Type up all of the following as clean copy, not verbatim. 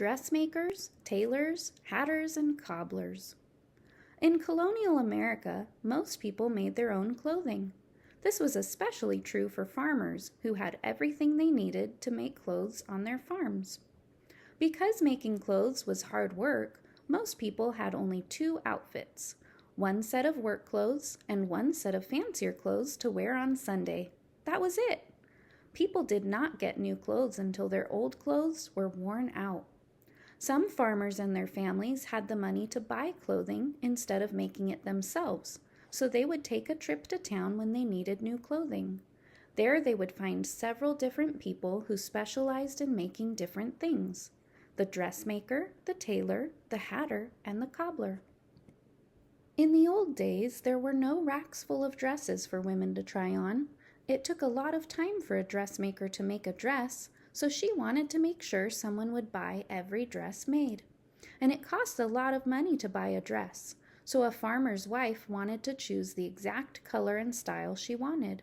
dressmakers, tailors, hatters, and cobblers. In colonial America, most people made their own clothing. This was especially true for farmers who had everything they needed to make clothes on their farms. Because making clothes was hard work, most people had only two outfits, one set of work clothes and one set of fancier clothes to wear on Sunday. That was it. People did not get new clothes until their old clothes were worn out. Some farmers and their families had the money to buy clothing instead of making it themselves, so they would take a trip to town when they needed new clothing. There they would find several different people who specialized in making different things: the dressmaker, the tailor, the hatter, and the cobbler. In the old days, there were no racks full of dresses for women to try on. It took a lot of time for a dressmaker to make a dress, so she wanted to make sure someone would buy every dress made. And it cost a lot of money to buy a dress, so a farmer's wife wanted to choose the exact color and style she wanted.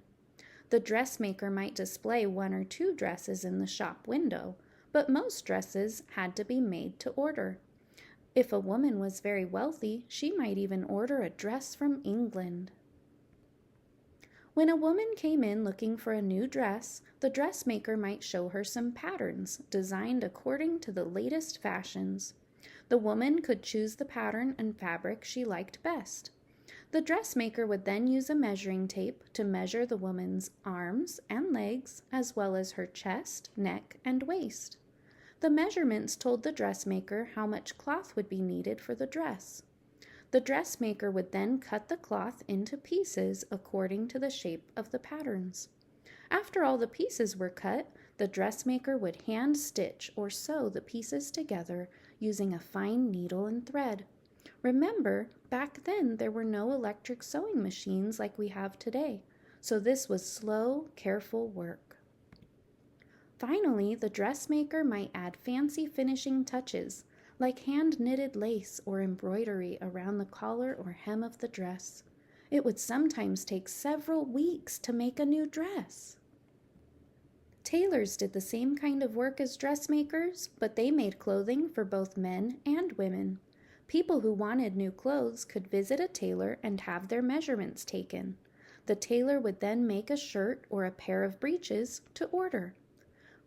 The dressmaker might display one or two dresses in the shop window, but most dresses had to be made to order. If a woman was very wealthy, she might even order a dress from England. When a woman came in looking for a new dress, the dressmaker might show her some patterns designed according to the latest fashions. The woman could choose the pattern and fabric she liked best. The dressmaker would then use a measuring tape to measure the woman's arms and legs, as well as her chest, neck, and waist. The measurements told the dressmaker how much cloth would be needed for the dress. The dressmaker would then cut the cloth into pieces according to the shape of the patterns. After all the pieces were cut, the dressmaker would hand stitch or sew the pieces together using a fine needle and thread. Remember, back then there were no electric sewing machines like we have today, so this was slow, careful work. Finally, the dressmaker might add fancy finishing touches, like hand-knitted lace or embroidery around the collar or hem of the dress. It would sometimes take several weeks to make a new dress. Tailors did the same kind of work as dressmakers, but they made clothing for both men and women. People who wanted new clothes could visit a tailor and have their measurements taken. The tailor would then make a shirt or a pair of breeches to order.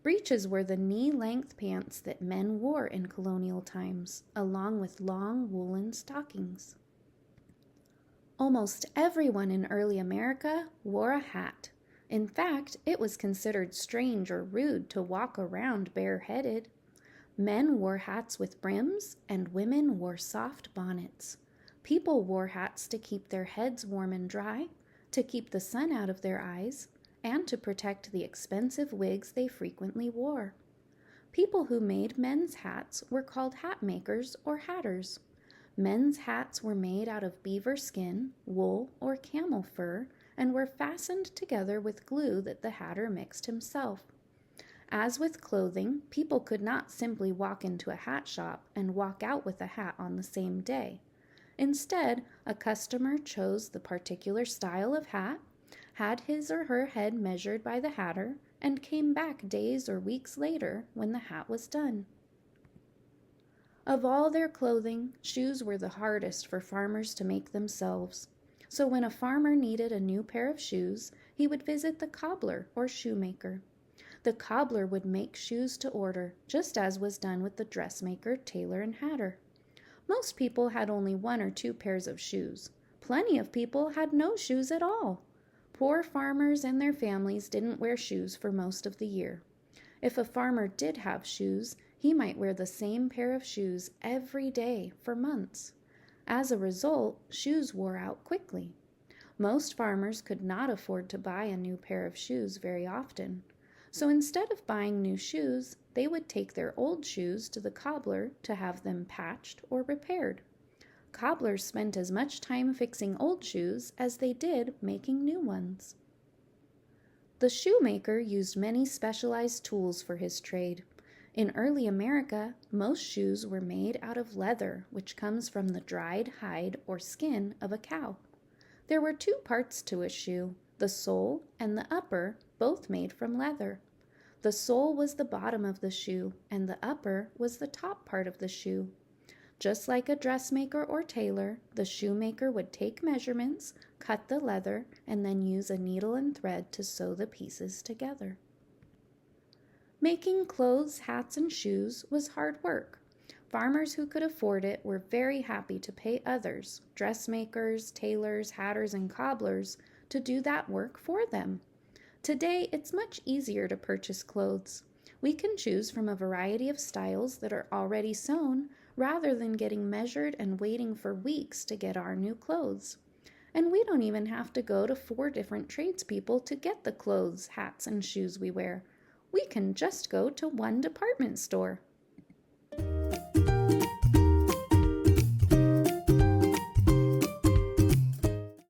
Breeches were the knee-length pants that men wore in colonial times, along with long woolen stockings. Almost everyone in early America wore a hat. In fact, it was considered strange or rude to walk around bareheaded. Men wore hats with brims, and women wore soft bonnets. People wore hats to keep their heads warm and dry, to keep the sun out of their eyes, and to protect the expensive wigs they frequently wore. People who made men's hats were called hat makers or hatters. Men's hats were made out of beaver skin, wool, or camel fur, and were fastened together with glue that the hatter mixed himself. As with clothing, people could not simply walk into a hat shop and walk out with a hat on the same day. Instead, a customer chose the particular style of hat, had his or her head measured by the hatter, and came back days or weeks later when the hat was done. Of all their clothing, shoes were the hardest for farmers to make themselves. So when a farmer needed a new pair of shoes, he would visit the cobbler or shoemaker. The cobbler would make shoes to order, just as was done with the dressmaker, tailor, and hatter. Most people had only one or two pairs of shoes. Plenty of people had no shoes at all. Poor farmers and their families didn't wear shoes for most of the year. If a farmer did have shoes, he might wear the same pair of shoes every day for months. As a result, shoes wore out quickly. Most farmers could not afford to buy a new pair of shoes very often. So instead of buying new shoes, they would take their old shoes to the cobbler to have them patched or repaired. Cobblers spent as much time fixing old shoes as they did making new ones. The shoemaker used many specialized tools for his trade. In early America, most shoes were made out of leather, which comes from the dried hide or skin of a cow. There were two parts to a shoe, the sole and the upper, both made from leather. The sole was the bottom of the shoe, and the upper was the top part of the shoe. Just like a dressmaker or tailor, the shoemaker would take measurements, cut the leather, and then use a needle and thread to sew the pieces together. Making clothes, hats, and shoes was hard work. Farmers who could afford it were very happy to pay others, dressmakers, tailors, hatters, and cobblers, to do that work for them. Today, it's much easier to purchase clothes. We can choose from a variety of styles that are already sewn, rather than getting measured and waiting for weeks to get our new clothes. And we don't even have to go to 4 different tradespeople to get the clothes, hats, and shoes we wear. We can just go to one department store.